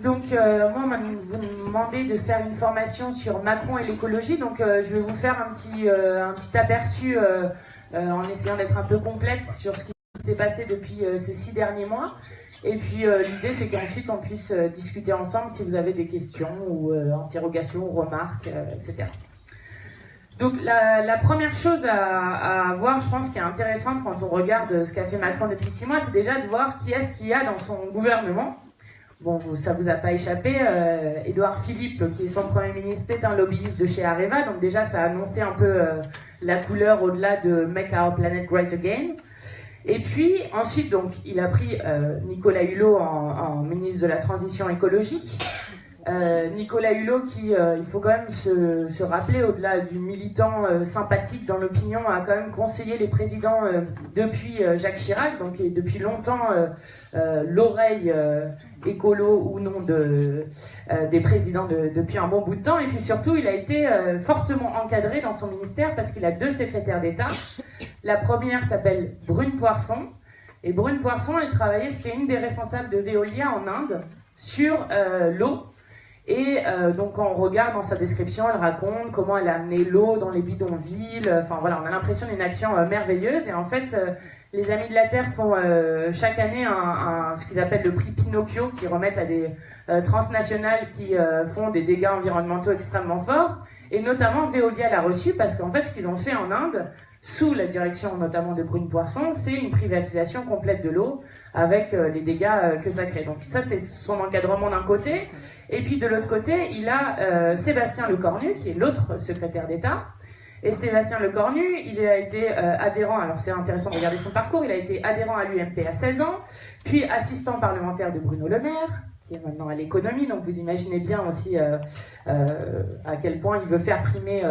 Donc moi, vous me demandez de faire une formation sur Macron et l'écologie, donc je vais vous faire un petit aperçu en essayant d'être un peu complète sur ce qui s'est passé depuis ces 6 derniers mois. Et puis l'idée, c'est qu'ensuite on puisse discuter ensemble si vous avez des questions ou interrogations ou remarques, etc. Donc la première chose à voir, je pense, qui est intéressante quand on regarde ce qu'a fait Macron depuis 6 mois, c'est déjà de voir qui est-ce qu'il y a dans son gouvernement. Bon, ça vous a pas échappé, Édouard Philippe, qui est son Premier ministre, est un lobbyiste de chez Areva, donc déjà ça a annoncé un peu la couleur au-delà de Make Our Planet Great Again. Et puis ensuite, donc, il a pris Nicolas Hulot en ministre de la Transition écologique. Nicolas Hulot qui, il faut quand même se rappeler, au-delà du militant sympathique dans l'opinion, a quand même conseillé les présidents depuis Jacques Chirac, donc et depuis longtemps l'oreille écolo ou non des présidents depuis un bon bout de temps. Et puis surtout, il a été fortement encadré dans son ministère parce qu'il a 2 secrétaires d'État. La première s'appelle Brune Poirson. Et Brune Poirson, elle travaillait, c'était une des responsables de Veolia en Inde sur l'eau. Et donc quand on regarde dans sa description, elle raconte comment elle a amené l'eau dans les bidonvilles. Enfin voilà, on a l'impression d'une action merveilleuse. Et en fait, les Amis de la Terre font chaque année ce qu'ils appellent le prix Pinocchio, qui remettent à des transnationales qui font des dégâts environnementaux extrêmement forts. Et notamment Veolia l'a reçu parce qu'en fait, ce qu'ils ont fait en Inde, sous la direction notamment de Brune Poirson, c'est une privatisation complète de l'eau avec les dégâts que ça crée. Donc ça, c'est son encadrement d'un côté. Et puis de l'autre côté, il a Sébastien Lecornu, qui est l'autre secrétaire d'État. Et Sébastien Lecornu, il a été adhérent, alors c'est intéressant de regarder son parcours, il a été adhérent à l'UMP à 16 ans, puis assistant parlementaire de Bruno Le Maire, qui est maintenant à l'économie, donc vous imaginez bien aussi à quel point il veut faire primer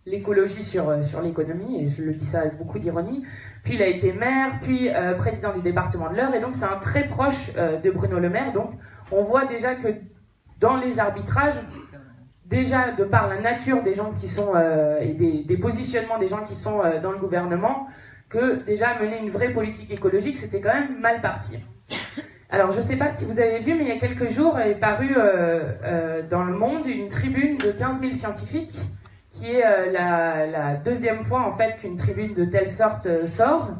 l'écologie sur l'économie, et je le dis ça avec beaucoup d'ironie. Puis il a été maire, puis président du département de l'Eure, et donc c'est un très proche de Bruno Le Maire. Donc on voit déjà que dans les arbitrages, déjà de par la nature des gens qui sont et des positionnements des gens qui sont dans le gouvernement, que déjà mener une vraie politique écologique, c'était quand même mal parti. Alors je ne sais pas si vous avez vu, mais il y a quelques jours est paru dans Le Monde une tribune de 15 000 scientifiques, qui est la deuxième fois en fait qu'une tribune de telle sorte sort,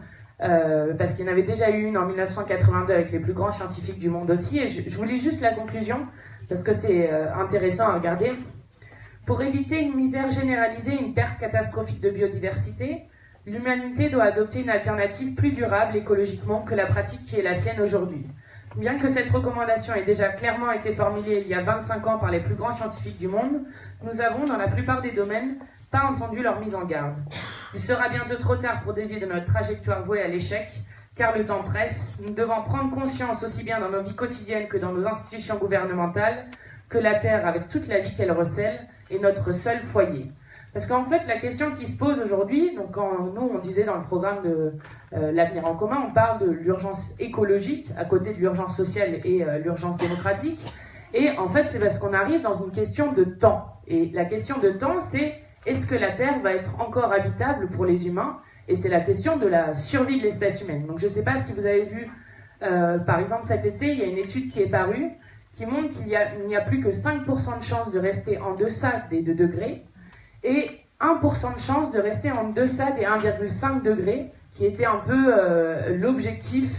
parce qu'il y en avait déjà eu une en 1982 avec les plus grands scientifiques du monde aussi, et je vous lis juste la conclusion, parce que c'est intéressant à regarder. Pour éviter une misère généralisée et une perte catastrophique de biodiversité, l'humanité doit adopter une alternative plus durable écologiquement que la pratique qui est la sienne aujourd'hui. Bien que cette recommandation ait déjà clairement été formulée il y a 25 ans par les plus grands scientifiques du monde, nous avons, dans la plupart des domaines, pas entendu leur mise en garde. Il sera bientôt trop tard pour dévier de notre trajectoire vouée à l'échec, car le temps presse. Nous devons prendre conscience, aussi bien dans nos vies quotidiennes que dans nos institutions gouvernementales, que la Terre, avec toute la vie qu'elle recèle, est notre seul foyer. Parce qu'en fait, la question qui se pose aujourd'hui, donc quand nous, on disait dans le programme de l'Avenir en commun, on parle de l'urgence écologique à côté de l'urgence sociale et l'urgence démocratique. Et en fait, c'est parce qu'on arrive dans une question de temps. Et la question de temps, c'est est-ce que la Terre va être encore habitable pour les humains ? Et c'est la question de la survie de l'espèce humaine. Donc je ne sais pas si vous avez vu, par exemple cet été, il y a une étude qui est parue qui montre qu'il n'y a plus que 5% de chances de rester en deçà des 2 degrés et 1% de chances de rester en deçà des 1,5 degrés, qui était un peu l'objectif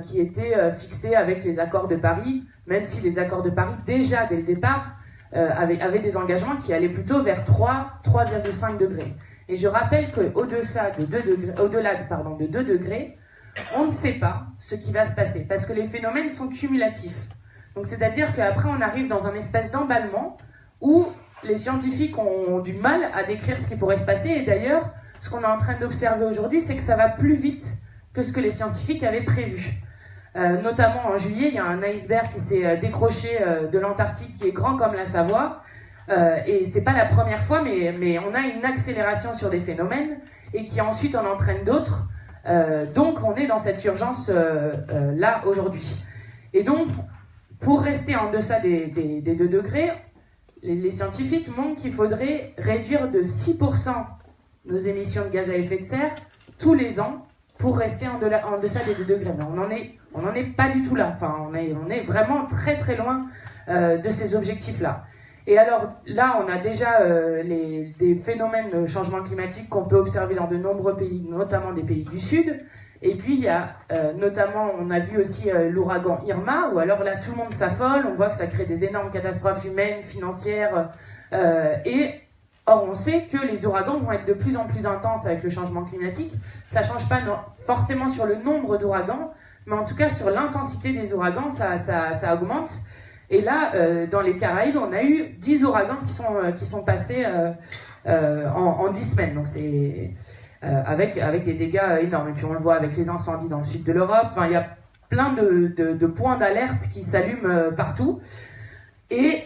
qui était fixé avec les accords de Paris, même si les accords de Paris, déjà dès le départ, avaient des engagements qui allaient plutôt vers 3,5 degrés. Et je rappelle qu'au-delà de 2 degrés, on ne sait pas ce qui va se passer, parce que les phénomènes sont cumulatifs. Donc c'est-à-dire qu'après on arrive dans un espèce d'emballement où les scientifiques ont du mal à décrire ce qui pourrait se passer. Et d'ailleurs, ce qu'on est en train d'observer aujourd'hui, c'est que ça va plus vite que ce que les scientifiques avaient prévu. Notamment en juillet, il y a un iceberg qui s'est décroché de l'Antarctique qui est grand comme la Savoie. Et c'est pas la première fois, mais on a une accélération sur des phénomènes et qui ensuite en entraîne d'autres. Donc on est dans cette urgence là aujourd'hui. Et donc, pour rester en deçà des 2 degrés, les scientifiques montrent qu'il faudrait réduire de 6% nos émissions de gaz à effet de serre tous les ans pour rester en deçà des 2 degrés. Mais on n'en est pas du tout là. Enfin, on est vraiment très très loin de ces objectifs-là. Et alors là, on a déjà des phénomènes de changement climatique qu'on peut observer dans de nombreux pays, notamment des pays du Sud. Et puis il y a notamment, on a vu aussi l'ouragan Irma, où alors là tout le monde s'affole, on voit que ça crée des énormes catastrophes humaines, financières, or on sait que les ouragans vont être de plus en plus intenses avec le changement climatique. Ça ne change pas forcément sur le nombre d'ouragans, mais en tout cas sur l'intensité des ouragans, ça augmente. Et là, dans les Caraïbes, on a eu 10 ouragans qui sont passés en 10 semaines. Donc c'est avec des dégâts énormes. Et puis on le voit avec les incendies dans le sud de l'Europe. Enfin, il y a plein de points d'alerte qui s'allument partout. Et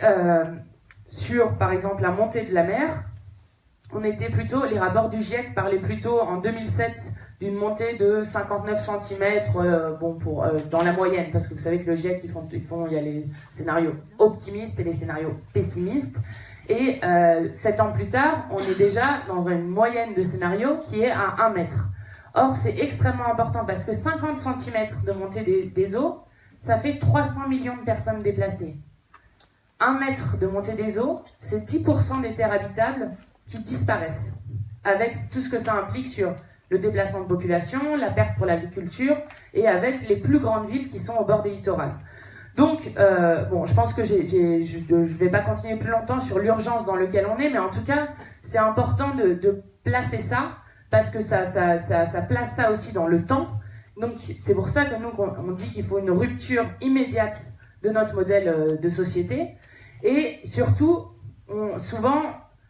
sur, par exemple, la montée de la mer, les rapports du GIEC parlaient plutôt en 2007 d'une montée de 59 cm dans la moyenne, parce que vous savez que le GIEC, il y a les scénarios optimistes et les scénarios pessimistes. Et 7 ans plus tard, on est déjà dans une moyenne de scénarios qui est à 1 mètre. Or, c'est extrêmement important parce que 50 cm de montée des eaux, ça fait 300 millions de personnes déplacées. 1 mètre de montée des eaux, c'est 10% des terres habitables qui disparaissent, avec tout ce que ça implique sur le déplacement de population, la perte pour l'agriculture, et avec les plus grandes villes qui sont au bord des littorales. Donc, je pense que je ne vais pas continuer plus longtemps sur l'urgence dans laquelle on est, mais en tout cas, c'est important de placer ça, parce que ça place ça aussi dans le temps. Donc, c'est pour ça que nous, on dit qu'il faut une rupture immédiate de notre modèle de société. Et surtout, souvent,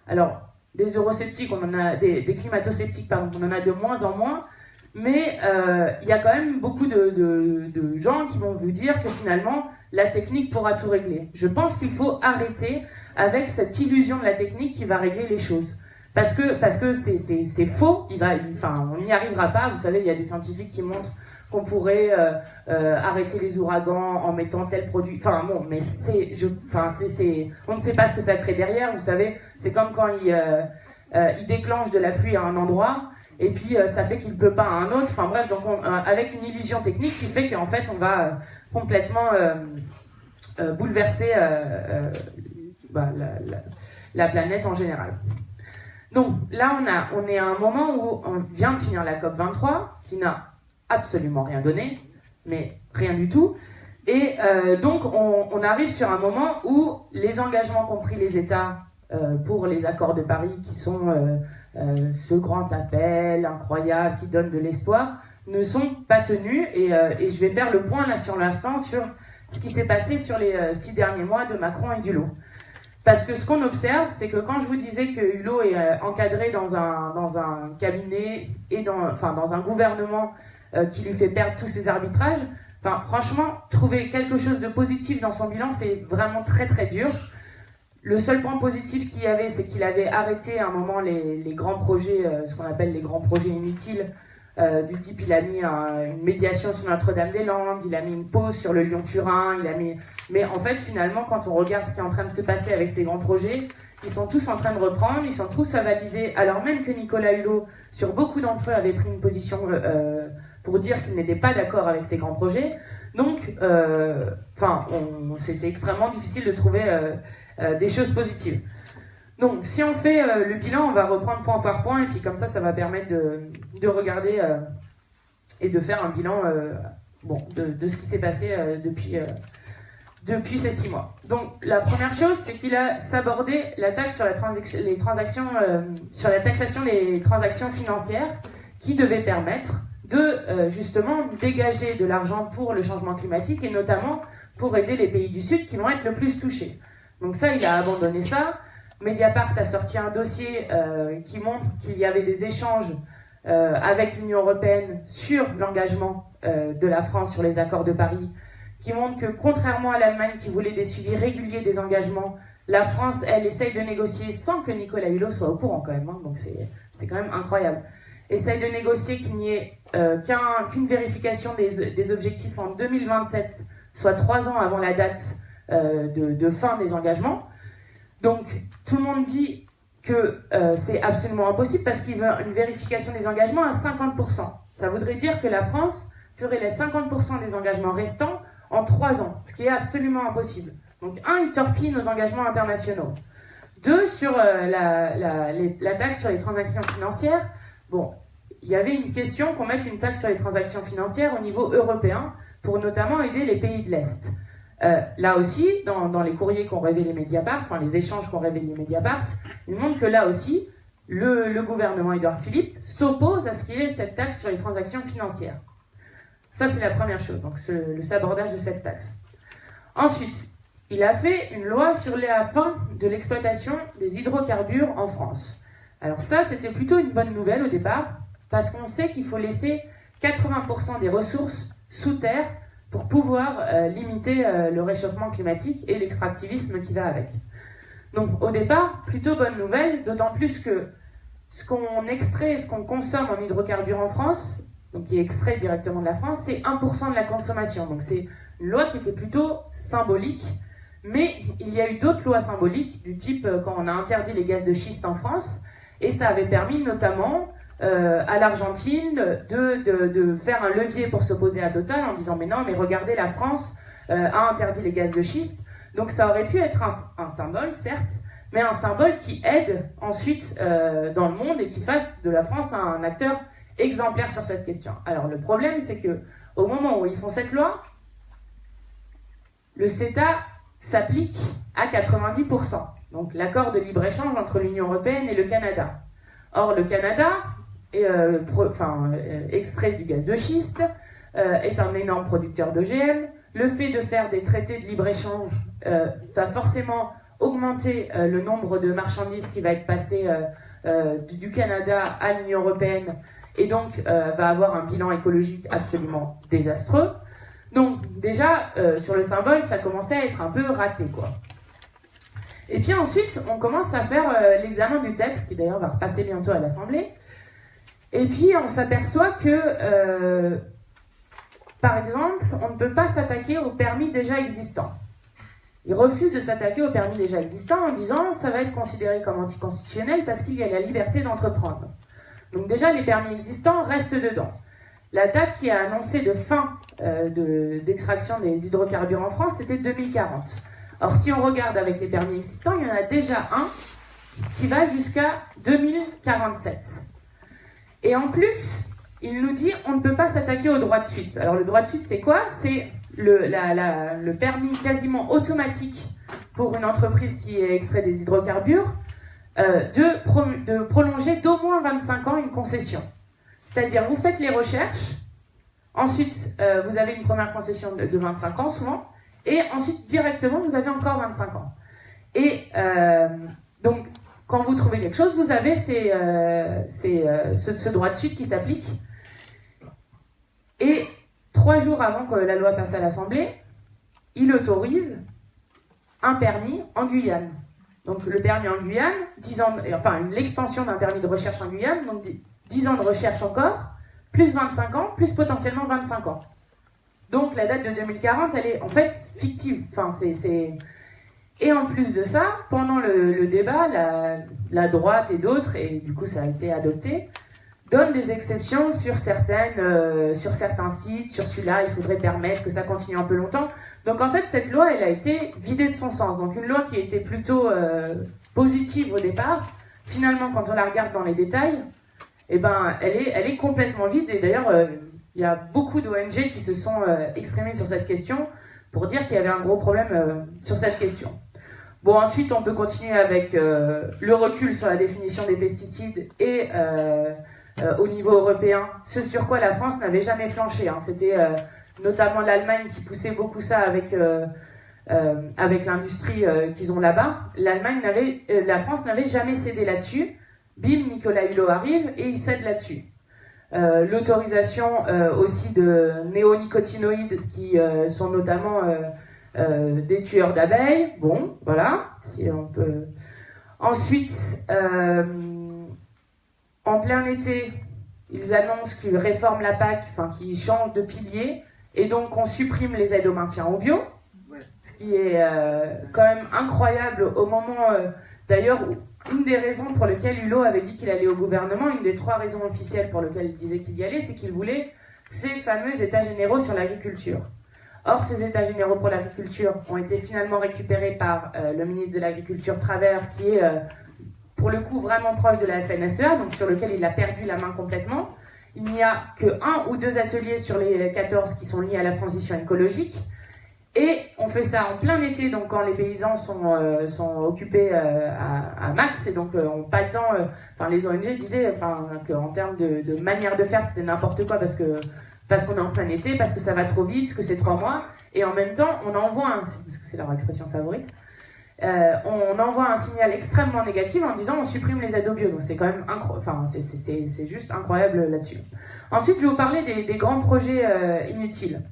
alors, des eurosceptiques, on en a, des climato-sceptiques, pardon, on en a de moins en moins, mais il y a quand même beaucoup de gens qui vont vous dire que finalement, la technique pourra tout régler. Je pense qu'il faut arrêter avec cette illusion de la technique qui va régler les choses. Parce que c'est faux, on n'y arrivera pas. Vous savez, il y a des scientifiques qui montrent qu'on pourrait arrêter les ouragans en mettant tel produit. Enfin bon, mais on ne sait pas ce que ça crée derrière. Vous savez, c'est comme quand il déclenche de la pluie à un endroit et puis ça fait qu'il ne pleut pas à un autre. Enfin bref, donc avec une illusion technique qui fait qu'en fait on va complètement bouleverser la planète en général. Donc là, on est à un moment où on vient de finir la COP23, qui n'a absolument rien donné, mais rien du tout. Et donc, on arrive sur un moment où les engagements qu'ont pris les États pour les accords de Paris, qui sont ce grand appel incroyable qui donne de l'espoir, ne sont pas tenus. Et je vais faire le point là sur l'instant sur ce qui s'est passé sur les 6 derniers mois de Macron et d'Hulot. Parce que ce qu'on observe, c'est que quand je vous disais que Hulot est encadré dans un cabinet et dans un gouvernement qui lui fait perdre tous ses arbitrages, franchement, trouver quelque chose de positif dans son bilan, c'est vraiment très très dur. Le seul point positif qu'il y avait, c'est qu'il avait arrêté à un moment les grands projets, ce qu'on appelle les grands projets inutiles, du type il a mis une médiation sur Notre-Dame-des-Landes, il a mis une pause sur le Lyon-Turin, mais en fait finalement quand on regarde ce qui est en train de se passer avec ces grands projets, ils sont tous en train de reprendre, ils sont tous avalisés, alors même que Nicolas Hulot, sur beaucoup d'entre eux, avait pris une position pour dire qu'il n'était pas d'accord avec ces grands projets. Donc c'est extrêmement difficile de trouver des choses positives. Donc, si on fait le bilan, on va reprendre point par point, et puis comme ça va permettre de regarder et de faire un bilan de ce qui s'est passé depuis ces 6 mois. Donc, la première chose, c'est qu'il a sabordé la taxe sur la taxation des transactions financières, qui devait permettre de justement dégager de l'argent pour le changement climatique, et notamment pour aider les pays du Sud qui vont être le plus touchés. Donc ça, il a abandonné ça. Mediapart a sorti un dossier qui montre qu'il y avait des échanges avec l'Union européenne sur l'engagement de la France sur les accords de Paris, qui montre que contrairement à l'Allemagne qui voulait des suivis réguliers des engagements, la France, elle, essaye de négocier sans que Nicolas Hulot soit au courant quand même, donc c'est quand même incroyable. Essaye de négocier qu'il n'y ait qu'une vérification des objectifs en 2027, soit 3 ans avant la date de fin des engagements. Donc, tout le monde dit que c'est absolument impossible parce qu'il veut une vérification des engagements à 50%. Ça voudrait dire que la France ferait les 50% des engagements restants en 3 ans, ce qui est absolument impossible. Donc, il torpille nos engagements internationaux. 2, sur la taxe sur les transactions financières. Bon, il y avait une question qu'on mette une taxe sur les transactions financières au niveau européen pour notamment aider les pays de l'Est. Là aussi, dans les courriers qu'ont révélé Mediapart, enfin les échanges qu'ont révélé Mediapart, ils montrent que là aussi, le gouvernement Édouard Philippe s'oppose à ce qu'il y ait cette taxe sur les transactions financières. Ça, c'est la première chose, donc le sabordage de cette taxe. Ensuite, il a fait une loi sur la fin de l'exploitation des hydrocarbures en France. Alors ça, c'était plutôt une bonne nouvelle au départ, parce qu'on sait qu'il faut laisser 80% des ressources sous terre pour pouvoir limiter le réchauffement climatique et l'extractivisme qui va avec. Donc au départ, plutôt bonne nouvelle, d'autant plus que ce qu'on extrait et ce qu'on consomme en hydrocarbures en France, donc qui est extrait directement de la France, c'est 1% de la consommation. Donc c'est une loi qui était plutôt symbolique, mais il y a eu d'autres lois symboliques, du type quand on a interdit les gaz de schiste en France, et ça avait permis notamment à l'Argentine de faire un levier pour s'opposer à Total en disant mais non, mais regardez, la France a interdit les gaz de schiste. Donc ça aurait pu être un symbole, certes, mais un symbole qui aide ensuite dans le monde et qui fasse de la France un acteur exemplaire sur cette question. Alors le problème, c'est que au moment où ils font cette loi, le CETA s'applique à 90%. Donc l'accord de libre-échange entre l'Union européenne et le Canada. Or le Canada extrait du gaz de schiste, est un énorme producteur d'OGM. Le fait de faire des traités de libre-échange va forcément augmenter le nombre de marchandises qui va être passé du Canada à l'Union européenne et donc va avoir un bilan écologique absolument désastreux. Donc déjà, sur le symbole, ça commençait à être un peu raté, quoi. Et puis ensuite, on commence à faire l'examen du texte, qui d'ailleurs va repasser bientôt à l'Assemblée. Et puis on s'aperçoit que, par exemple, on ne peut pas s'attaquer aux permis déjà existants. Ils refusent de s'attaquer aux permis déjà existants en disant ça va être considéré comme anticonstitutionnel parce qu'il y a la liberté d'entreprendre. Donc déjà, les permis existants restent dedans. La date qui a annoncé de fin d'extraction des hydrocarbures en France, c'était 2040. Or, si on regarde avec les permis existants, il y en a déjà un qui va jusqu'à 2047. Et en plus, il nous dit on ne peut pas s'attaquer au droit de suite. Alors le droit de suite, c'est quoi? C'est le permis quasiment automatique pour une entreprise qui extrait des hydrocarbures de prolonger d'au moins 25 ans une concession. C'est-à-dire, vous faites les recherches, ensuite vous avez une première concession de 25 ans souvent, et ensuite directement vous avez encore 25 ans. Et donc, quand vous trouvez quelque chose, vous avez ce droit de suite qui s'applique. Et 3 jours avant que la loi passe à l'Assemblée, il autorise un permis en Guyane. Donc le permis en Guyane, l'extension d'un permis de recherche en Guyane, donc 10 ans de recherche encore, plus 25 ans, plus potentiellement 25 ans. Donc la date de 2040, elle est en fait fictive. Et en plus de ça, pendant le débat, la droite et d'autres, et du coup ça a été adopté, donnent des exceptions sur certains sites, sur celui-là, il faudrait permettre que ça continue un peu longtemps. Donc en fait, cette loi, elle a été vidée de son sens. Donc une loi qui était plutôt positive au départ, finalement, quand on la regarde dans les détails, eh ben, elle est complètement vide. Et d'ailleurs, il y a beaucoup d'ONG qui se sont exprimées sur cette question pour dire qu'il y avait un gros problème sur cette question. Bon, ensuite, on peut continuer avec le recul sur la définition des pesticides et au niveau européen, ce sur quoi la France n'avait jamais flanché. Hein. C'était notamment l'Allemagne qui poussait beaucoup ça avec l'industrie qu'ils ont là-bas. La France n'avait jamais cédé là-dessus. Bim, Nicolas Hulot arrive et il cède là-dessus. L'autorisation aussi de néonicotinoïdes qui sont notamment des tueurs d'abeilles. Bon, voilà, si on peut. Ensuite, en plein été, ils annoncent qu'ils réforment la PAC, qu'ils changent de pilier, et donc on supprime les aides au maintien au bio, ce qui est quand même incroyable au moment, d'ailleurs, où une des raisons pour lesquelles Hulot avait dit qu'il allait au gouvernement, une des 3 raisons officielles pour lesquelles il disait qu'il y allait, c'est qu'il voulait ces fameux états généraux sur l'agriculture. Or, ces états généraux pour l'agriculture ont été finalement récupérés par le ministre de l'Agriculture Travers, qui est pour le coup vraiment proche de la FNSEA, donc sur lequel il a perdu la main complètement. Il n'y a que 1 ou 2 ateliers sur les 14 qui sont liés à la transition écologique. Et on fait ça en plein été, donc quand les paysans sont occupés à max, et donc on n'a pas le temps. Enfin, les ONG disaient qu'en termes de manière de faire, c'était n'importe quoi parce qu'on est en plein été, parce que ça va trop vite, que c'est 3 mois, et en même temps, on envoie, parce que c'est leur expression favorite, on envoie un signal extrêmement négatif en disant on supprime les aides au bio. Donc c'est quand même c'est juste incroyable là-dessus. Ensuite, je vais vous parler des grands projets inutiles.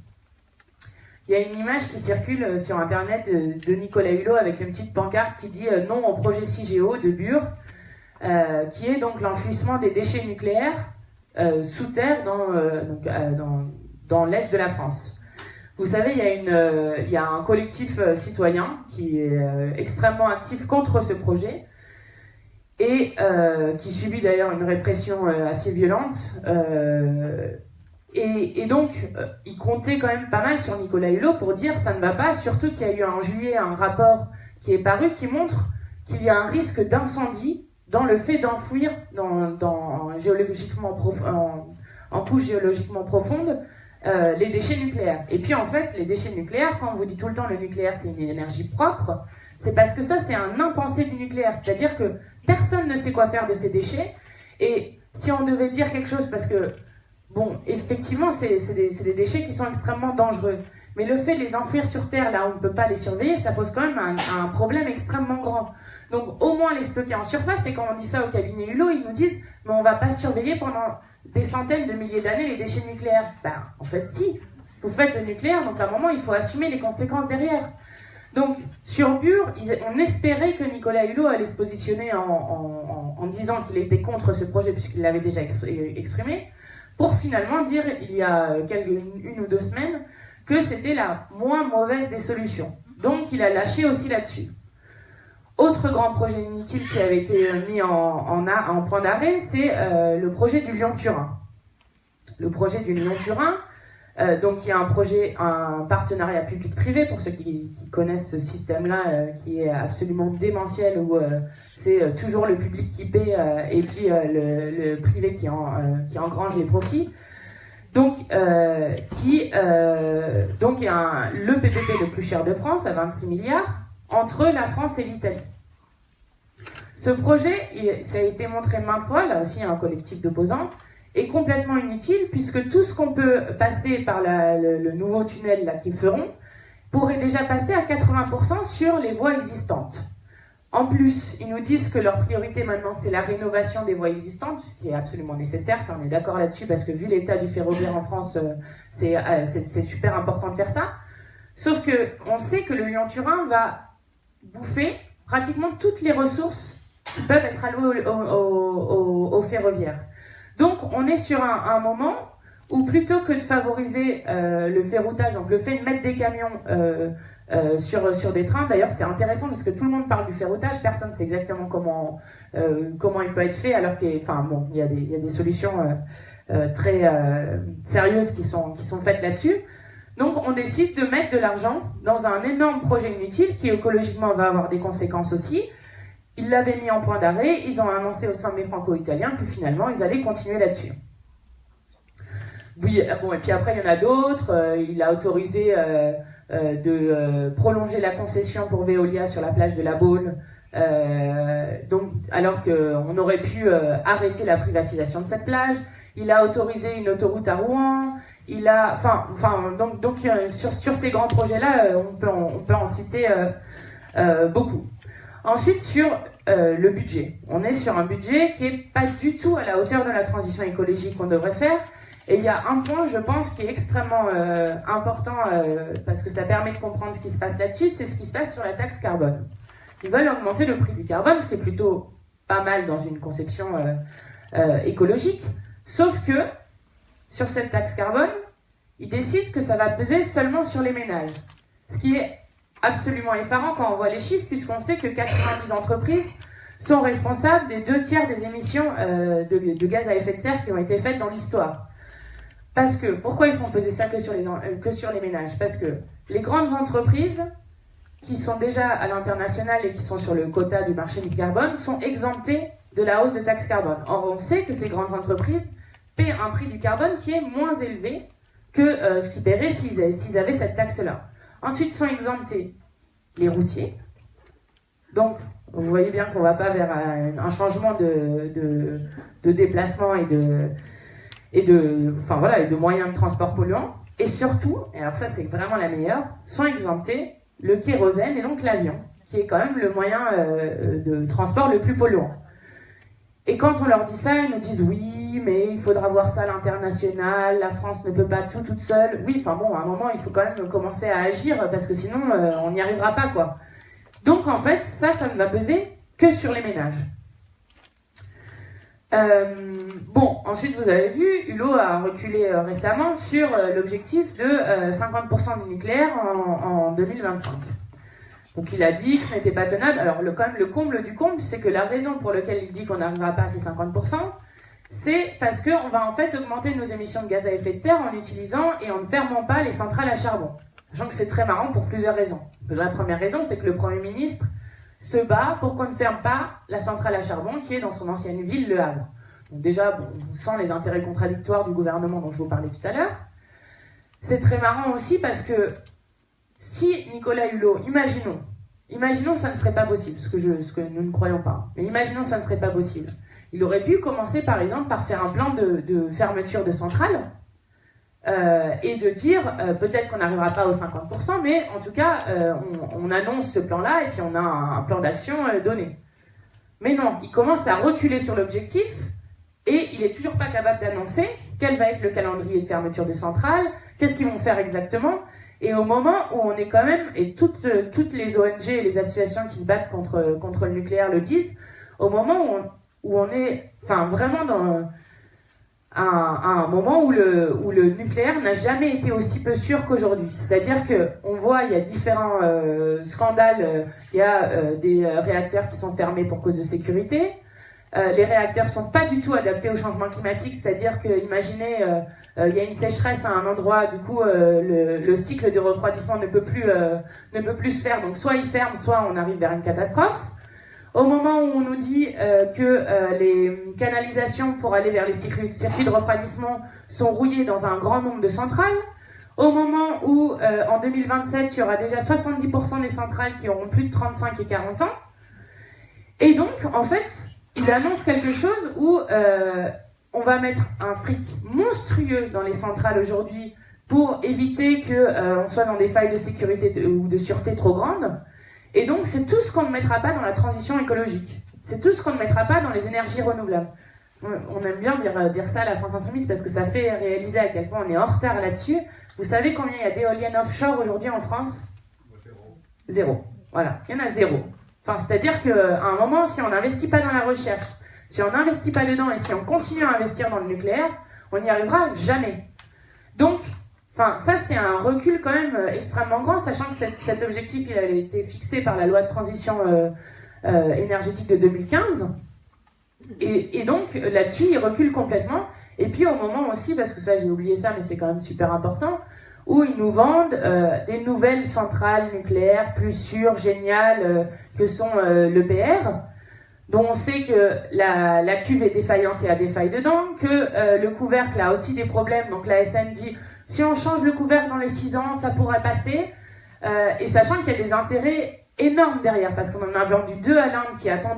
Il y a une image qui circule sur Internet de Nicolas Hulot avec une petite pancarte qui dit non au projet CIGEO de Bure, qui est donc l'enfouissement des déchets nucléaires sous terre dans l'est de la France. Vous savez, il y a un collectif citoyen qui est extrêmement actif contre ce projet et qui subit d'ailleurs une répression assez violente. Et donc, il comptait quand même pas mal sur Nicolas Hulot pour dire ça ne va pas, surtout qu'il y a eu en juillet un rapport qui est paru qui montre qu'il y a un risque d'incendie dans le fait d'enfouir en couche géologiquement profonde les déchets nucléaires. Et puis en fait, les déchets nucléaires, quand on vous dit tout le temps le nucléaire c'est une énergie propre, c'est parce que ça c'est un impensé du nucléaire, c'est-à-dire que personne ne sait quoi faire de ces déchets, et si on devait dire quelque chose, parce que bon, effectivement, c'est des déchets qui sont extrêmement dangereux. Mais le fait de les enfouir sur Terre, là où on ne peut pas les surveiller, ça pose quand même un problème extrêmement grand. Donc, au moins les stocker en surface, et quand on dit ça au cabinet Hulot, ils nous disent « mais on ne va pas surveiller pendant des centaines de milliers d'années les déchets nucléaires ». Ben, en fait, si. Vous faites le nucléaire, donc à un moment, il faut assumer les conséquences derrière. Donc, sur Bure, on espérait que Nicolas Hulot allait se positionner en disant qu'il était contre ce projet, puisqu'il l'avait déjà exprimé, pour finalement dire, il y a une ou 2 semaines, que c'était la moins mauvaise des solutions. Donc il a lâché aussi là-dessus. Autre grand projet inutile qui avait été mis en point d'arrêt, c'est le projet du Lyon-Turin. Le projet du Lyon-Turin, donc il y a un partenariat public-privé, pour ceux qui connaissent ce système-là, qui est absolument démentiel, où c'est toujours le public qui paie et puis le privé qui engrange les profits. Donc il y a le PPP le plus cher de France, à 26 milliards, entre la France et l'Italie. Ce projet, ça a été montré maintes fois, là aussi il y a un collectif d'opposants, est complètement inutile, puisque tout ce qu'on peut passer par le nouveau tunnel là qu'ils feront pourrait déjà passer à 80% sur les voies existantes. En plus, ils nous disent que leur priorité maintenant, c'est la rénovation des voies existantes, qui est absolument nécessaire, ça on est d'accord là-dessus, parce que vu l'état du ferroviaire en France, c'est super important de faire ça. Sauf qu'on sait que le Lyon-Turin va bouffer pratiquement toutes les ressources qui peuvent être allouées au ferroviaire. Donc on est sur un moment où plutôt que de favoriser le ferroutage, donc le fait de mettre des camions sur des trains, d'ailleurs c'est intéressant parce que tout le monde parle du ferroutage, personne ne sait exactement comment il peut être fait, alors qu'il y a des solutions très sérieuses qui sont faites là-dessus. Donc on décide de mettre de l'argent dans un énorme projet inutile qui écologiquement va avoir des conséquences aussi. Ils l'avaient mis en point d'arrêt, ils ont annoncé au sommet franco-italien que finalement ils allaient continuer là-dessus. Oui, bon, et puis après il y en a d'autres, il a autorisé de prolonger la concession pour Veolia sur la plage de la Baule, donc, alors qu'on aurait pu arrêter la privatisation de cette plage. Il a autorisé une autoroute à Rouen. Donc sur ces grands projets-là, on peut en citer beaucoup. Ensuite, sur le budget. On est sur un budget qui n'est pas du tout à la hauteur de la transition écologique qu'on devrait faire. Et il y a un point, je pense, qui est extrêmement important, parce que ça permet de comprendre ce qui se passe là-dessus, c'est ce qui se passe sur la taxe carbone. Ils veulent augmenter le prix du carbone, ce qui est plutôt pas mal dans une conception écologique. Sauf que, sur cette taxe carbone, ils décident que ça va peser seulement sur les ménages. Ce qui est absolument effarant quand on voit les chiffres, puisqu'on sait que 90 entreprises sont responsables des 2/3 des émissions de gaz à effet de serre qui ont été faites dans l'histoire. Parce que, pourquoi ils font peser ça que sur les ménages? Parce que les grandes entreprises qui sont déjà à l'international et qui sont sur le quota du marché du carbone sont exemptées de la hausse de taxe carbone. Or, on sait que ces grandes entreprises paient un prix du carbone qui est moins élevé que ce qu'ils paieraient s'ils avaient cette taxe-là. Ensuite, sont exemptés les routiers. Donc, vous voyez bien qu'on ne va pas vers un changement de déplacement et de moyens de transport polluants. Et surtout, et alors ça c'est vraiment la meilleure, sont exemptés le kérosène et donc l'avion, qui est quand même le moyen de transport le plus polluant. Et quand on leur dit ça, ils nous disent oui, mais il faudra voir ça à l'international, la France ne peut pas tout toute seule. Oui, enfin bon, à un moment, il faut quand même commencer à agir, parce que sinon, on n'y arrivera pas, quoi. Donc, en fait, ça ne va peser que sur les ménages. Bon, ensuite, vous avez vu, Hulot a reculé récemment sur l'objectif de 50% du nucléaire en 2025. Donc il a dit que ce n'était pas tenable. Alors quand même le comble du comble, c'est que la raison pour laquelle il dit qu'on n'arrivera pas à ces 50%, c'est parce qu'on va en fait augmenter nos émissions de gaz à effet de serre en utilisant et en ne fermant pas les centrales à charbon. Sachant que c'est très marrant pour plusieurs raisons. La première raison, c'est que le Premier ministre se bat pour qu'on ne ferme pas la centrale à charbon qui est dans son ancienne ville, Le Havre. Donc déjà, on sent les intérêts contradictoires du gouvernement dont je vous parlais tout à l'heure. C'est très marrant aussi parce que si Nicolas Hulot, imaginons ça ne serait pas possible, ce que nous ne croyons pas, mais imaginons ça ne serait pas possible. Il aurait pu commencer par exemple par faire un plan de fermeture de centrales et de dire peut-être qu'on n'arrivera pas aux 50%, mais en tout cas on annonce ce plan-là et puis on a un plan d'action donné. Mais non, il commence à reculer sur l'objectif et il n'est toujours pas capable d'annoncer quel va être le calendrier de fermeture de centrales, qu'est-ce qu'ils vont faire exactement. Et au moment où on est quand même, et toutes les ONG et les associations qui se battent contre le nucléaire le disent, au moment où on est vraiment dans un moment où le nucléaire n'a jamais été aussi peu sûr qu'aujourd'hui. C'est-à-dire qu'on voit, il y a différents scandales, il y a des réacteurs qui sont fermés pour cause de sécurité. Les réacteurs ne sont pas du tout adaptés au changement climatique, c'est-à-dire que, imaginez, il y a une sécheresse à un endroit, du coup, le cycle de refroidissement ne peut plus se faire, donc soit il ferme, soit on arrive vers une catastrophe. Au moment où on nous dit que les canalisations pour aller vers les circuits de refroidissement sont rouillées dans un grand nombre de centrales, au moment où, en 2027, il y aura déjà 70% des centrales qui auront plus de 35 et 40 ans, et donc, en fait, il annonce quelque chose où on va mettre un fric monstrueux dans les centrales aujourd'hui pour éviter qu'on soit dans des failles de sécurité ou de sûreté trop grandes. Et donc, c'est tout ce qu'on ne mettra pas dans la transition écologique. C'est tout ce qu'on ne mettra pas dans les énergies renouvelables. On aime bien dire ça à la France Insoumise parce que ça fait réaliser à quel point on est en retard là-dessus. Vous savez combien il y a d'éoliennes offshore aujourd'hui en France ? Zéro. Voilà, il y en a zéro. C'est-à-dire qu'à un moment, si on n'investit pas dans la recherche, si on n'investit pas dedans et si on continue à investir dans le nucléaire, on n'y arrivera jamais. Donc, ça c'est un recul quand même extrêmement grand, sachant que cet objectif il avait été fixé par la loi de transition énergétique de 2015. Et donc, là-dessus, il recule complètement. Et puis au moment aussi, parce que ça j'ai oublié ça, mais c'est quand même super important, où ils nous vendent des nouvelles centrales nucléaires plus sûres, géniales, que sont l'EPR, dont on sait que la cuve est défaillante et a des failles dedans, que le couvercle a aussi des problèmes, donc la SN dit si on change le couvercle dans les 6 ans, ça pourrait passer, et sachant qu'il y a des intérêts énormes derrière, parce qu'on en a vendu 2 à l'Inde qui attend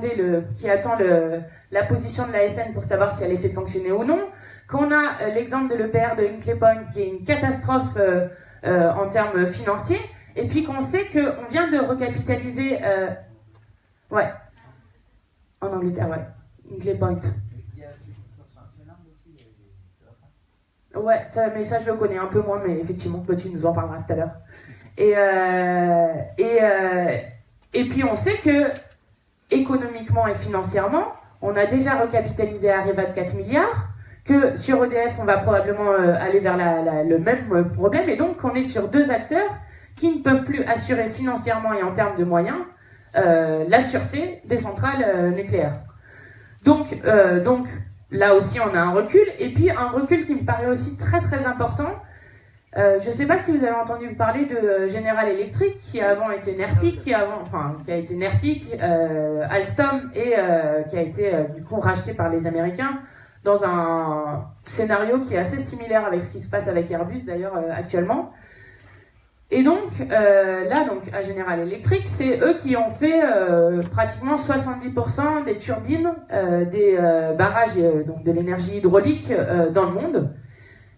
la position de la SN pour savoir si elle est fait fonctionner ou non, qu'on a l'exemple de l'EPR de Hinkley Point qui est une catastrophe en termes financiers, et puis qu'on sait qu'on vient de recapitaliser en Angleterre, Hinkley Point. Ouais, mais ça je le connais un peu moins, mais effectivement, tu nous en parleras tout à l'heure. Et puis on sait que économiquement et financièrement, on a déjà recapitalisé Areva de 4 milliards, que sur EDF, on va probablement aller vers le même problème, et donc on est sur 2 acteurs qui ne peuvent plus assurer financièrement et en termes de moyens la sûreté des centrales nucléaires. Donc, là aussi, on a un recul. Et puis, un recul qui me paraît aussi très, très important. Je ne sais pas si vous avez entendu parler de General Electric, qui avant était Nerpic, qui a été Nerpic, Alstom, et qui a été du coup racheté par les Américains dans un scénario qui est assez similaire avec ce qui se passe avec Airbus d'ailleurs actuellement. Et donc, à General Electric, c'est eux qui ont fait pratiquement 70% des turbines des barrages donc de l'énergie hydraulique dans le monde.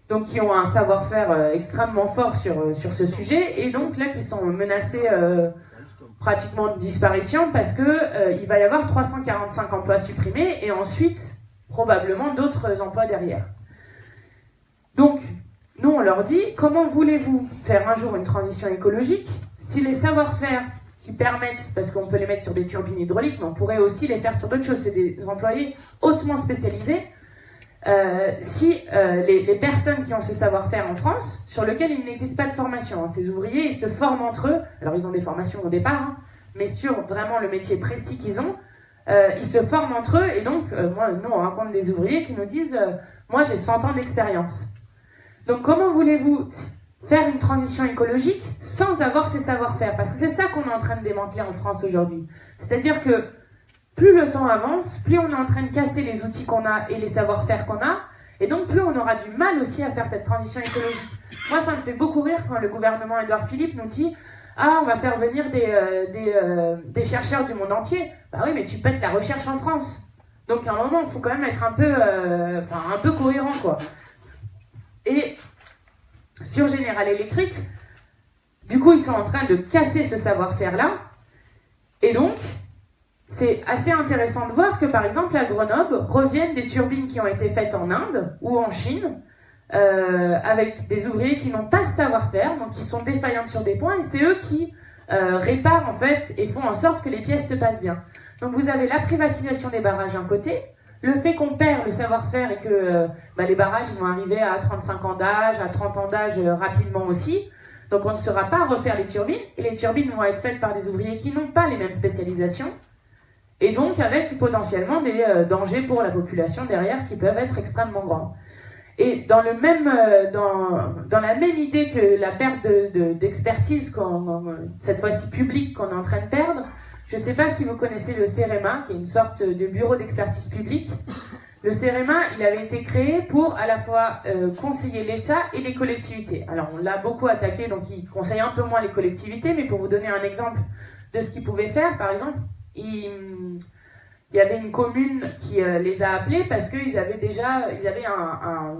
Donc, qui ont un savoir-faire extrêmement fort sur ce sujet, et donc là, qui sont menacés pratiquement de disparition parce que il va y avoir 345 emplois supprimés, et ensuite, probablement, d'autres emplois derrière. Donc, nous, on leur dit, comment voulez-vous faire un jour une transition écologique si les savoir-faire qui permettent, parce qu'on peut les mettre sur des turbines hydrauliques, mais on pourrait aussi les faire sur d'autres choses, c'est des employés hautement spécialisés, les personnes qui ont ce savoir-faire en France, sur lequel il n'existe pas de formation, hein, ces ouvriers, ils se forment entre eux, alors ils ont des formations au départ, hein, mais sur vraiment le métier précis qu'ils ont, ils se forment entre eux, et donc, nous, on rencontre des ouvriers qui nous disent moi, j'ai 100 ans d'expérience. Donc, comment voulez-vous faire une transition écologique sans avoir ces savoir-faire? Parce que c'est ça qu'on est en train de démanteler en France aujourd'hui. C'est-à-dire que plus le temps avance, plus on est en train de casser les outils qu'on a et les savoir-faire qu'on a, et donc plus on aura du mal aussi à faire cette transition écologique. Moi, ça me fait beaucoup rire quand le gouvernement Édouard Philippe nous dit « Ah, on va faire venir des chercheurs du monde entier. » Bah oui, mais tu pètes la recherche en France. Donc à un moment, il faut quand même être un peu cohérent, quoi. Et sur General Electric, du coup, ils sont en train de casser ce savoir-faire-là. Et donc, c'est assez intéressant de voir que, par exemple, à Grenoble, reviennent des turbines qui ont été faites en Inde ou en Chine, avec des ouvriers qui n'ont pas ce savoir-faire, donc qui sont défaillants sur des points, et c'est eux qui réparent, en fait, et font en sorte que les pièces se passent bien. Donc, vous avez la privatisation des barrages d'un côté, le fait qu'on perd le savoir-faire et que les barrages vont arriver à 35 ans d'âge, à 30 ans d'âge rapidement aussi. Donc on ne saura pas refaire les turbines, et les turbines vont être faites par des ouvriers qui n'ont pas les mêmes spécialisations, et donc avec potentiellement des dangers pour la population derrière qui peuvent être extrêmement grands. Et dans la même idée que la perte d'expertise, cette fois-ci publique, qu'on est en train de perdre, je ne sais pas si vous connaissez le CEREMA, qui est une sorte de bureau d'expertise publique. Le CEREMA, il avait été créé pour à la fois conseiller l'État et les collectivités. Alors, on l'a beaucoup attaqué, donc il conseille un peu moins les collectivités, mais pour vous donner un exemple de ce qu'il pouvait faire, par exemple, il y avait une commune qui les a appelés parce qu'ils avaient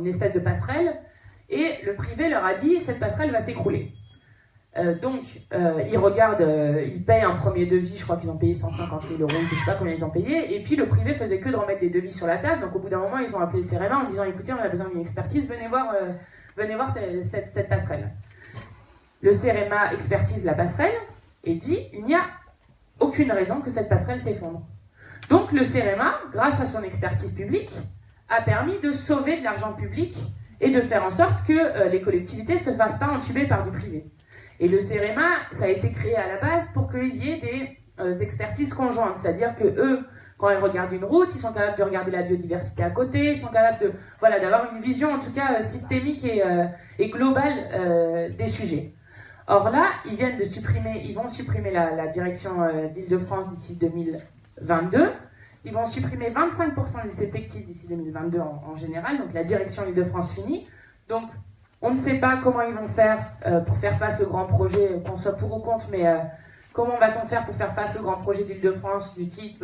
une espèce de passerelle, et le privé leur a dit « cette passerelle va s'écrouler ». Ils regardent, ils payent un premier devis, je crois qu'ils ont payé 150 000 euros, je ne sais pas combien ils ont payé, et puis le privé faisait que de remettre des devis sur la table, donc au bout d'un moment, ils ont appelé le CEREMA en disant « écoutez, on a besoin d'une expertise, venez voir cette passerelle ». Le CEREMA expertise la passerelle et dit « il n'y a aucune raison que cette passerelle s'effondre ». Donc le CEREMA, grâce à son expertise publique, a permis de sauver de l'argent public et de faire en sorte que les collectivités ne se fassent pas entuber par du privé. Et le CEREMA, ça a été créé à la base pour qu'il y ait des expertises conjointes, c'est-à-dire que eux, quand ils regardent une route, ils sont capables de regarder la biodiversité à côté, ils sont capables d'avoir une vision en tout cas systémique et globale des sujets. Or là, ils vont supprimer la direction d'Île-de-France d'ici 2022. Ils vont supprimer 25% des effectifs d'ici 2022 en général, donc la direction Île-de-France finit. Donc on ne sait pas comment ils vont faire pour faire face aux grands projets, qu'on soit pour ou contre, mais comment va-t-on faire pour faire face aux grands projets d'Île-de-France du type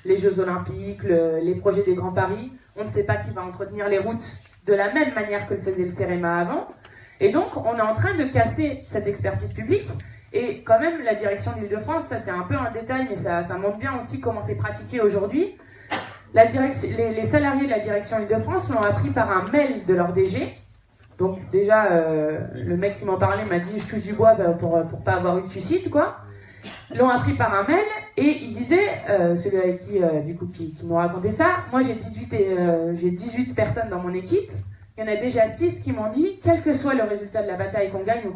les Jeux Olympiques, les projets des Grands Paris. On ne sait pas qui va entretenir les routes de la même manière que le faisait le CEREMA avant. Et donc, on est en train de casser cette expertise publique. Et quand même, la direction d'Île-de-France, ça c'est un peu un détail, mais ça montre bien aussi comment c'est pratiqué aujourd'hui. Les salariés de la direction Île-de-France l'ont appris par un mail de leur DG. Donc déjà, le mec qui m'en parlait m'a dit « je touche du bois pour pas avoir eu de suicide, quoi ». L'ont appris par un mail, et il disait, celui avec qui nous racontait ça, moi j'ai 18 personnes dans mon équipe, il y en a déjà 6 qui m'ont dit, quel que soit le résultat de la bataille qu'on gagne ou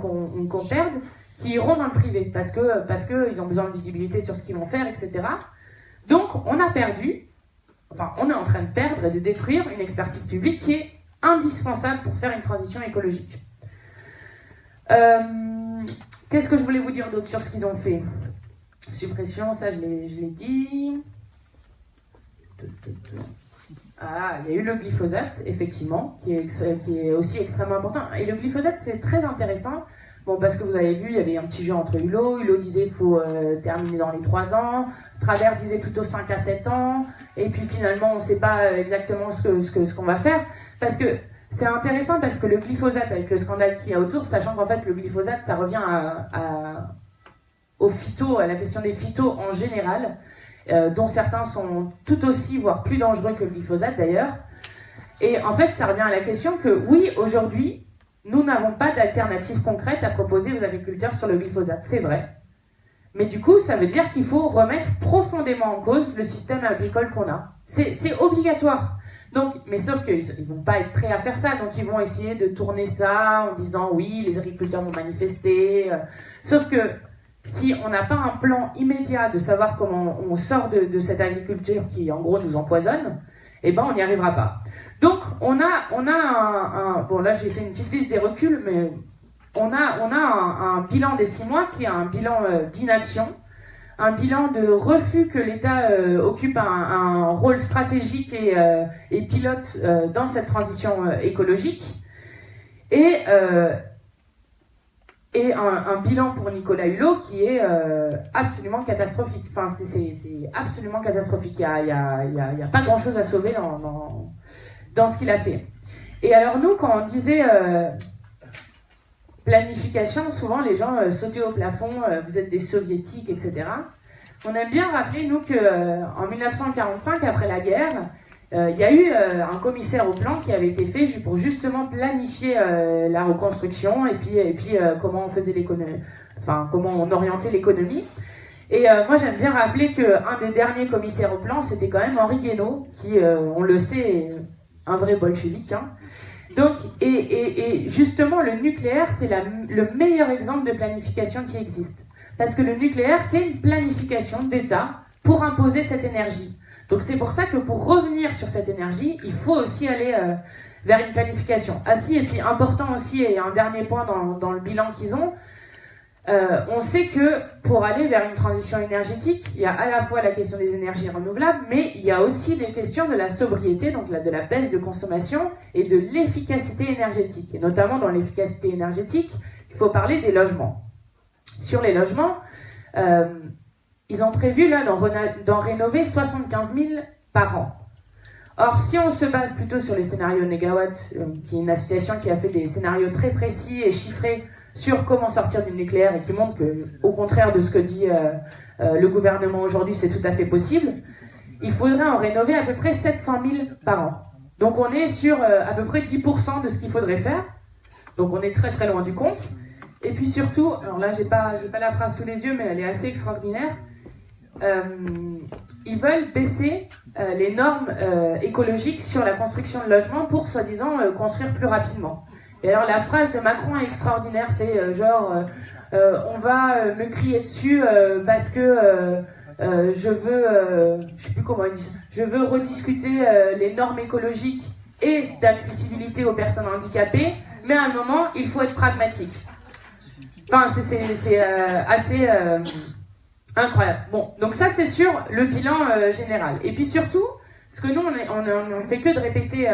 qu'on perde, qui iront dans le privé parce que ils ont besoin de visibilité sur ce qu'ils vont faire, etc. Donc, on a perdu, enfin, on est en train de perdre et de détruire une expertise publique qui est indispensable pour faire une transition écologique. Qu'est-ce que je voulais vous dire d'autre sur ce qu'ils ont fait? Suppression, ça je l'ai dit. Ah, il y a eu le glyphosate, effectivement, qui est aussi extrêmement important. Et le glyphosate, c'est très intéressant. Bon, parce que vous avez vu, il y avait un petit jeu entre Hulot. Hulot disait qu'il faut terminer dans les 3 ans. Travers disait plutôt 5 à 7 ans. Et puis finalement, on ne sait pas exactement ce qu'on va faire. Parce que c'est intéressant parce que le glyphosate, avec le scandale qu'il y a autour, sachant qu'en fait, le glyphosate, ça revient aux phytos, à la question des phytos en général, dont certains sont tout aussi, voire plus dangereux que le glyphosate d'ailleurs. Et en fait, ça revient à la question que oui, aujourd'hui, nous n'avons pas d'alternative concrète à proposer aux agriculteurs sur le glyphosate, c'est vrai. Mais du coup, ça veut dire qu'il faut remettre profondément en cause le système agricole qu'on a. C'est obligatoire. Donc, mais sauf qu'ils ne vont pas être prêts à faire ça, donc ils vont essayer de tourner ça en disant oui, les agriculteurs vont manifester. Sauf que si on n'a pas un plan immédiat de savoir comment on sort de cette agriculture qui en gros nous empoisonne, eh ben on n'y arrivera pas. Donc on a bon là j'ai fait une petite liste des reculs, mais on a un bilan des 6 mois qui est un bilan d'inaction, un bilan de refus que l'État occupe un rôle stratégique et pilote dans cette transition écologique, et un bilan pour Nicolas Hulot qui est absolument catastrophique. Enfin, c'est absolument catastrophique. Il y a pas grand-chose à sauver dans ce qu'il a fait. Et alors nous, quand on disait planification, souvent les gens sautaient au plafond, vous êtes des soviétiques, etc. On aime bien rappeler, nous, qu'en 1945, après la guerre, il y a eu un commissaire au plan qui avait été fait pour justement planifier la reconstruction et puis comment on faisait l'économie, enfin comment on orientait l'économie. Et moi j'aime bien rappeler qu'un des derniers commissaires au plan, c'était quand même Henri Guénaud, qui, on le sait, est un vrai bolchevique. Hein. Donc, et justement, le nucléaire, c'est le meilleur exemple de planification qui existe. Parce que le nucléaire, c'est une planification d'État pour imposer cette énergie. Donc c'est pour ça que pour revenir sur cette énergie, il faut aussi aller vers une planification. Ah si, et puis important aussi, et un dernier point dans le bilan qu'ils ont, on sait que pour aller vers une transition énergétique, il y a à la fois la question des énergies renouvelables, mais il y a aussi les questions de la sobriété, donc de la baisse de consommation et de l'efficacité énergétique. Et notamment dans l'efficacité énergétique, il faut parler des logements. Sur les logements, ils ont prévu là d'en rénover 75 000 par an. Or, si on se base plutôt sur les scénarios Negawatt, qui est une association qui a fait des scénarios très précis et chiffrés sur comment sortir du nucléaire et qui montre que, au contraire de ce que dit le gouvernement aujourd'hui, c'est tout à fait possible, il faudrait en rénover à peu près 700 000 par an. Donc on est sur à peu près 10% de ce qu'il faudrait faire. Donc on est très très loin du compte. Et puis surtout, alors là j'ai pas la phrase sous les yeux, mais elle est assez extraordinaire. Ils veulent baisser les normes écologiques sur la construction de logements pour soi-disant construire plus rapidement. Et alors la phrase de Macron est extraordinaire, c'est genre on va me crier dessus parce que je veux, je sais plus comment il dit ça, je veux rediscuter les normes écologiques et d'accessibilité aux personnes handicapées, mais à un moment il faut être pragmatique. Enfin c'est assez incroyable. Bon, donc ça c'est sur le bilan général. Et puis surtout, ce que nous on fait que de répéter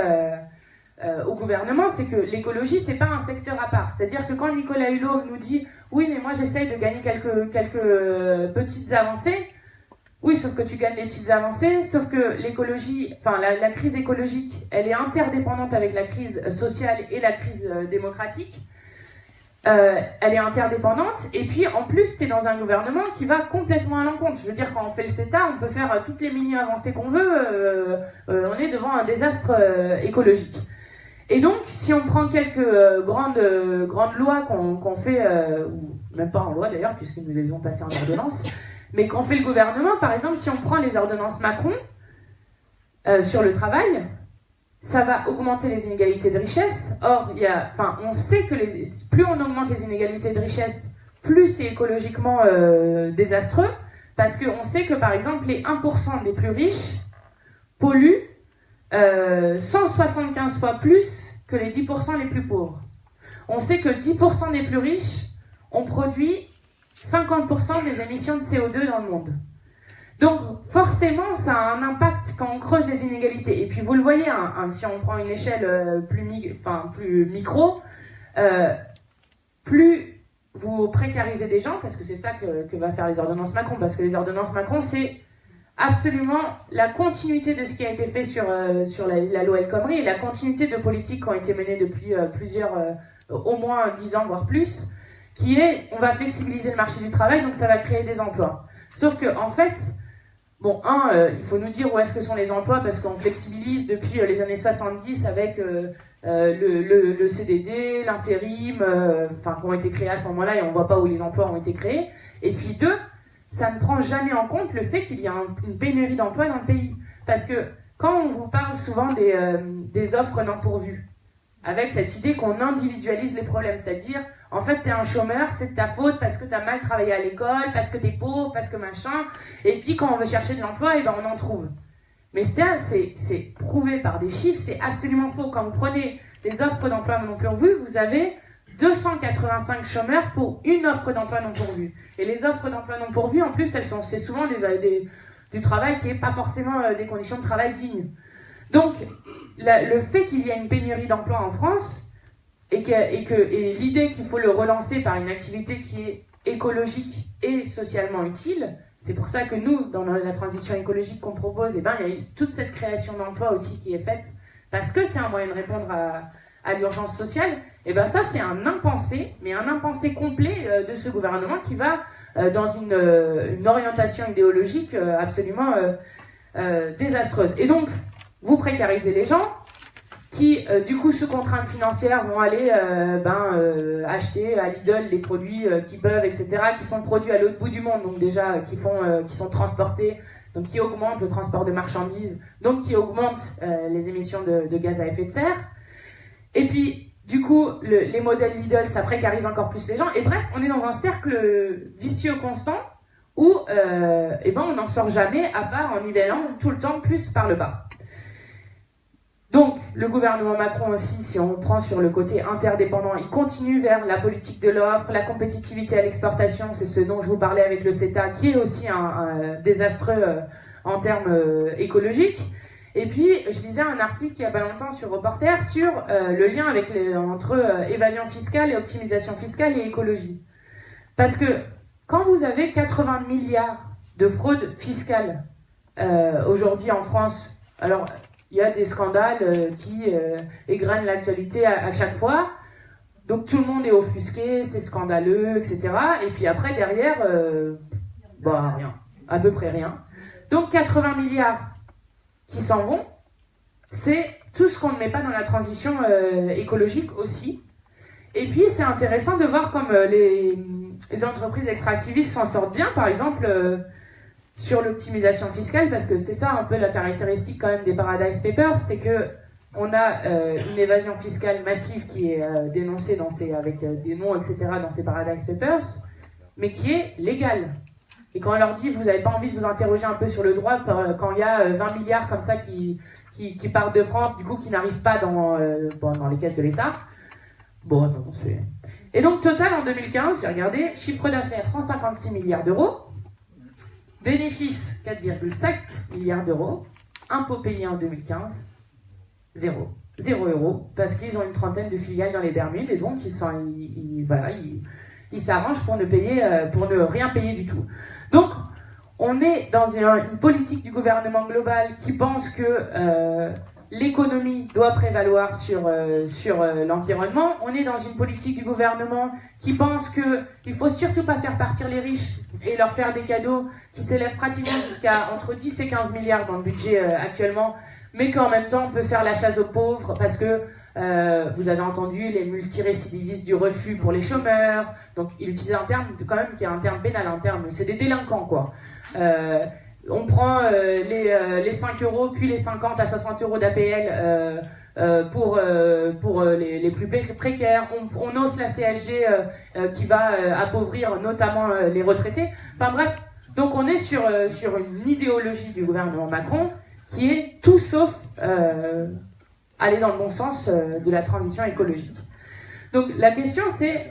au gouvernement, c'est que l'écologie c'est pas un secteur à part. C'est-à-dire que quand Nicolas Hulot nous dit oui mais moi j'essaye de gagner quelques petites avancées, oui sauf que tu gagnes les petites avancées, sauf que l'écologie, enfin la crise écologique, elle est interdépendante avec la crise sociale et la crise démocratique. Elle est interdépendante, et puis en plus tu es dans un gouvernement qui va complètement à l'encontre. Je veux dire, quand on fait le CETA, on peut faire toutes les mini-avancées qu'on veut, on est devant un désastre écologique. Et donc, si on prend quelques grandes lois qu'on fait, ou même pas en loi d'ailleurs, puisque nous les avons passées en ordonnance, mais qu'on fait le gouvernement, par exemple, si on prend les ordonnances Macron sur le travail, ça va augmenter les inégalités de richesse. Or, on sait que plus on augmente les inégalités de richesse, plus c'est écologiquement désastreux, parce qu'on sait que par exemple les 1% des plus riches polluent 175 fois plus que les 10% les plus pauvres. On sait que 10% des plus riches ont produit 50% des émissions de CO2 dans le monde. Donc forcément, ça a un impact quand on creuse les inégalités. Et puis vous le voyez, si on prend une échelle plus micro, plus vous précarisez des gens, parce que c'est ça que va faire les ordonnances Macron, parce que les ordonnances Macron, c'est absolument la continuité de ce qui a été fait sur la loi El Khomri et la continuité de politiques qui ont été menées depuis au moins 10 ans, voire plus, qui est, on va flexibiliser le marché du travail, donc ça va créer des emplois. Sauf que, en fait, bon, il faut nous dire où est-ce que sont les emplois, parce qu'on flexibilise depuis les années 70 avec le CDD, l'intérim, qui ont été créés à ce moment-là, et on ne voit pas où les emplois ont été créés. Et puis deux, ça ne prend jamais en compte le fait qu'il y a une pénurie d'emplois dans le pays. Parce que quand on vous parle souvent des offres non pourvues, avec cette idée qu'on individualise les problèmes, c'est-à-dire, en fait, t'es un chômeur, c'est de ta faute parce que t'as mal travaillé à l'école, parce que t'es pauvre, parce que machin, et puis quand on veut chercher de l'emploi, on en trouve. Mais ça, c'est prouvé par des chiffres, c'est absolument faux. Quand vous prenez les offres d'emploi non pourvues, vous avez 285 chômeurs pour une offre d'emploi non pourvue. Et les offres d'emploi non pourvues, en plus, c'est souvent du travail qui n'est pas forcément des conditions de travail dignes. Donc, le fait qu'il y ait une pénurie d'emploi en France, et l'idée qu'il faut le relancer par une activité qui est écologique et socialement utile, c'est pour ça que nous, dans la transition écologique qu'on propose, il y a toute cette création d'emplois aussi qui est faite, parce que c'est un moyen de répondre à l'urgence sociale. Et ça, c'est un impensé, mais un impensé complet de ce gouvernement qui va dans une orientation idéologique absolument désastreuse. Et donc, vous précarisez les gens qui, du coup, sous contrainte financière, vont aller acheter à Lidl les produits qu'ils peuvent, etc., qui sont produits à l'autre bout du monde, donc déjà, qui sont transportés, donc qui augmentent le transport de marchandises, donc qui augmentent les émissions de gaz à effet de serre. Et puis, du coup, les modèles Lidl, ça précarise encore plus les gens. Et bref, on est dans un cercle vicieux constant où on n'en sort jamais, à part en nivellant tout le temps plus par le bas. Donc, le gouvernement Macron aussi, si on prend sur le côté interdépendant, il continue vers la politique de l'offre, la compétitivité à l'exportation, c'est ce dont je vous parlais avec le CETA, qui est aussi un désastreux en termes écologiques. Et puis, je lisais un article il n'y a pas longtemps sur Reporter sur le lien entre évasion fiscale et optimisation fiscale et écologie. Parce que quand vous avez 80 milliards de fraude fiscale aujourd'hui en France, alors il y a des scandales qui égrènent l'actualité à chaque fois, donc tout le monde est offusqué, c'est scandaleux, etc. Et puis après, derrière, rien, à peu près rien. Donc 80 milliards qui s'en vont, c'est tout ce qu'on ne met pas dans la transition écologique aussi. Et puis c'est intéressant de voir comme les entreprises extractivistes s'en sortent bien, par exemple sur l'optimisation fiscale, parce que c'est ça un peu la caractéristique quand même des Paradise Papers, c'est que on a une évasion fiscale massive qui est dénoncée avec des noms, etc., dans ces Paradise Papers, mais qui est légale. Et quand on leur dit, vous n'avez pas envie de vous interroger un peu sur le droit, quand il y a 20 milliards comme ça qui partent de France, du coup qui n'arrivent pas dans les caisses de l'État, Et donc total en 2015, j'ai regardé, chiffre d'affaires 156 milliards d'euros, bénéfice 4,7 milliards d'euros, impôts payés en 2015, 0 euros, parce qu'ils ont une trentaine de filiales dans les Bermudes, et donc ils s'arrangent pour ne rien payer du tout. Donc, on est dans une politique du gouvernement global qui pense que l'économie doit prévaloir sur l'environnement. On est dans une politique du gouvernement qui pense qu'il ne faut surtout pas faire partir les riches et leur faire des cadeaux qui s'élèvent pratiquement jusqu'à entre 10 et 15 milliards dans le budget actuellement, mais qu'en même temps on peut faire la chasse aux pauvres parce que vous avez entendu les multirécidivistes du refus pour les chômeurs, donc il utilise un terme quand même qui est un terme pénal, c'est des délinquants quoi. on prend les 5 euros, puis les 50 à 60 euros d'APL pour les plus précaires. On hausse la CSG qui va appauvrir notamment les retraités. Enfin bref, donc on est sur une idéologie du gouvernement Macron qui est tout sauf aller dans le bon sens de la transition écologique. Donc la question c'est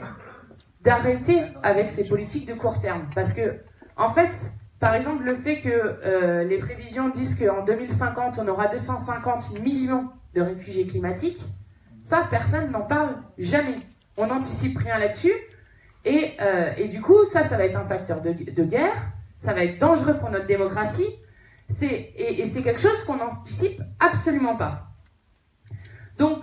d'arrêter avec ces politiques de court terme. Parce que, en fait, par exemple, le fait que les prévisions disent qu'en 2050, on aura 250 millions de réfugiés climatiques, ça, personne n'en parle jamais. On n'anticipe rien là-dessus. Et du coup, ça va être un facteur de guerre, ça va être dangereux pour notre démocratie. Et c'est quelque chose qu'on n'anticipe absolument pas. Donc,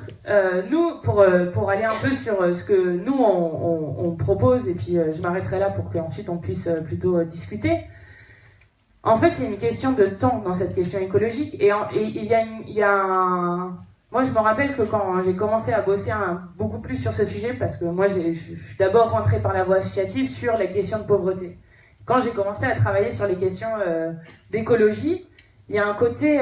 nous, pour aller un peu sur ce que nous, on propose, et puis je m'arrêterai là pour qu'ensuite on puisse plutôt discuter. En fait, il y a une question de temps dans cette question écologique, et il y a un... Moi, je me rappelle que quand j'ai commencé à bosser beaucoup plus sur ce sujet, parce que moi, je suis d'abord rentrée par la voie associative sur les questions de pauvreté. Quand j'ai commencé à travailler sur les questions d'écologie, il y a un côté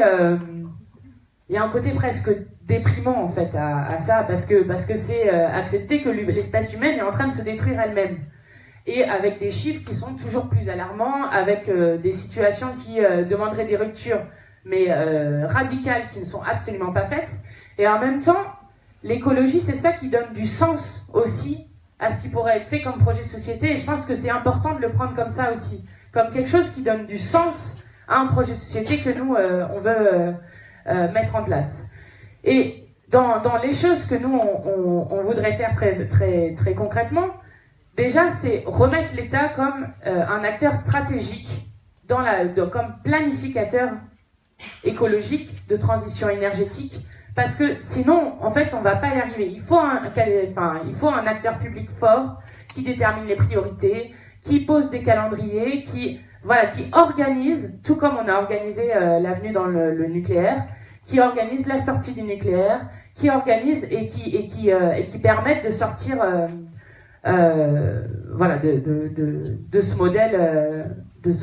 presque déprimant en fait à ça, parce que c'est accepter que l'espèce humaine est en train de se détruire elle-même, et avec des chiffres qui sont toujours plus alarmants, avec des situations qui demanderaient des ruptures mais radicales qui ne sont absolument pas faites. Et en même temps, l'écologie, c'est ça qui donne du sens aussi à ce qui pourrait être fait comme projet de société, et je pense que c'est important de le prendre comme ça aussi, comme quelque chose qui donne du sens à un projet de société que nous on veut mettre en place. Et dans les choses que nous on voudrait faire très, très, très concrètement, déjà c'est remettre l'État comme un acteur stratégique comme planificateur écologique de transition énergétique, parce que sinon en fait on va pas y arriver. Il faut un acteur public fort qui détermine les priorités, qui pose des calendriers, qui organise, tout comme on a organisé l'avenue dans le nucléaire, qui organise la sortie du nucléaire, qui organise et qui permettent de sortir de ce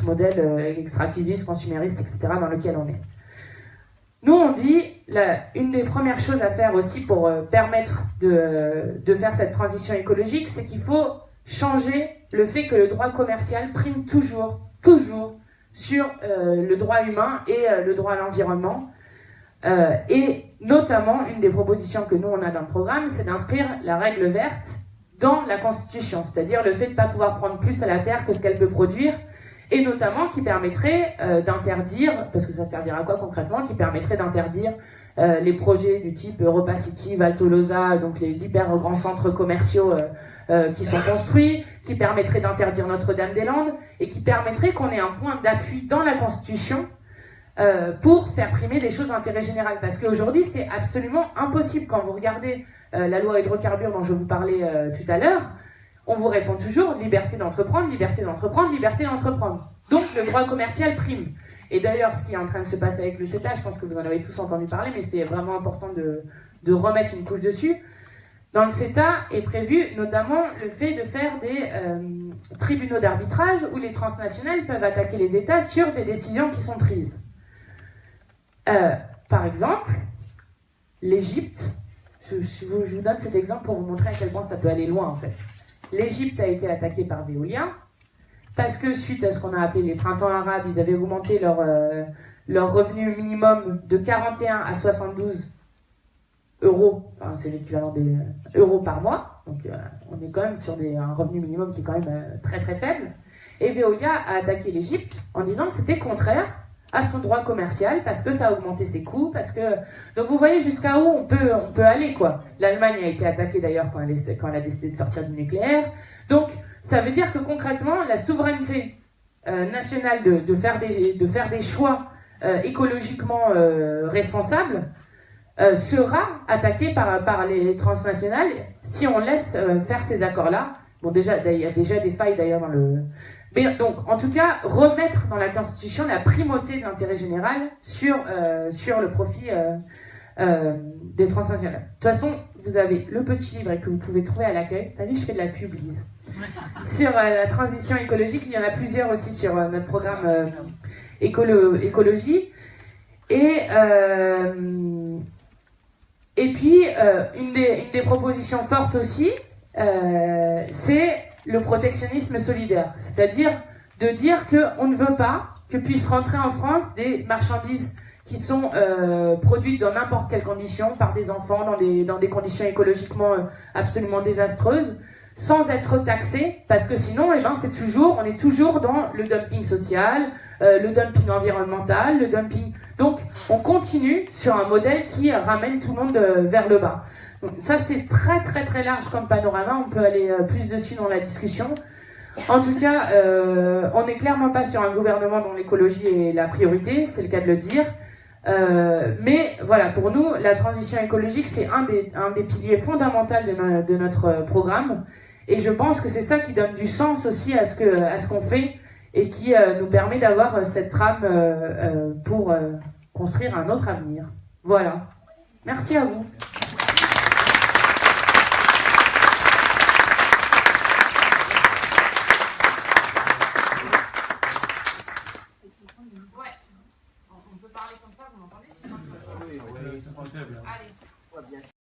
modèle extractiviste, consumériste, etc. dans lequel on est. Nous, on dit, une des premières choses à faire aussi pour permettre de faire cette transition écologique, c'est qu'il faut changer le fait que le droit commercial prime toujours sur le droit humain et le droit à l'environnement. Et notamment, une des propositions que nous, on a dans le programme, c'est d'inscrire la règle verte dans la Constitution, c'est-à-dire le fait de ne pas pouvoir prendre plus à la terre que ce qu'elle peut produire, et notamment qui permettrait d'interdire, parce que ça servira à quoi concrètement, qui permettrait d'interdire les projets du type Europa City, Val Tolosa, donc les hyper grands centres commerciaux qui sont construits, qui permettrait d'interdire Notre-Dame-des-Landes, et qui permettrait qu'on ait un point d'appui dans la Constitution pour faire primer des choses d'intérêt général. Parce qu'aujourd'hui, c'est absolument impossible. Quand vous regardez la loi hydrocarbures dont je vous parlais tout à l'heure, on vous répond toujours liberté d'entreprendre, liberté d'entreprendre, liberté d'entreprendre. Donc le droit commercial prime. Et d'ailleurs, ce qui est en train de se passer avec le CETA, je pense que vous en avez tous entendu parler, mais c'est vraiment important de remettre une couche dessus. Dans le CETA est prévu notamment le fait de faire des tribunaux d'arbitrage où les transnationales peuvent attaquer les États sur des décisions qui sont prises. Par exemple, l'Égypte, je vous donne cet exemple pour vous montrer à quel point ça peut aller loin en fait. L'Égypte a été attaquée par Veolia parce que suite à ce qu'on a appelé les printemps arabes, ils avaient augmenté leur revenu minimum de 41 à 72 euros, enfin, c'est l'équivalent des euros par mois, donc on est quand même sur un revenu minimum qui est quand même très très faible. Et Veolia a attaqué l'Égypte en disant que c'était contraire à son droit commercial parce que ça a augmenté ses coûts, donc vous voyez jusqu'à où on peut aller quoi. L'Allemagne a été attaquée d'ailleurs quand elle a décidé de sortir du nucléaire. Donc ça veut dire que concrètement la souveraineté nationale de faire des choix écologiquement responsables sera attaquée par les transnationales si on laisse faire ces accords-là. Bon, déjà il y a déjà des failles d'ailleurs dans le... Mais donc, en tout cas, remettre dans la Constitution la primauté de l'intérêt général sur le profit des transnationales. De toute façon, vous avez le petit livre que vous pouvez trouver à l'accueil. T'as vu, je fais de la pub, Lise. Sur la transition écologique, il y en a plusieurs aussi sur notre programme. écologie. Et puis, une des propositions fortes aussi, c'est le protectionnisme solidaire. C'est-à-dire de dire qu'on ne veut pas que puissent rentrer en France des marchandises qui sont produites dans n'importe quelle condition, par des enfants, dans des conditions écologiquement absolument désastreuses, sans être taxées, parce que sinon, on est toujours dans le dumping social, le dumping environnemental, le dumping... Donc, on continue sur un modèle qui ramène tout le monde vers le bas. Donc, ça, c'est très, très, très large comme panorama. On peut aller plus dessus dans la discussion. En tout cas, on n'est clairement pas sur un gouvernement dont l'écologie est la priorité, c'est le cas de le dire. Mais voilà, pour nous, la transition écologique, c'est un des piliers fondamentaux de notre programme. Et je pense que c'est ça qui donne du sens aussi à ce qu'on fait et qui nous permet d'avoir cette trame pour construire un autre avenir. Voilà. Merci à vous.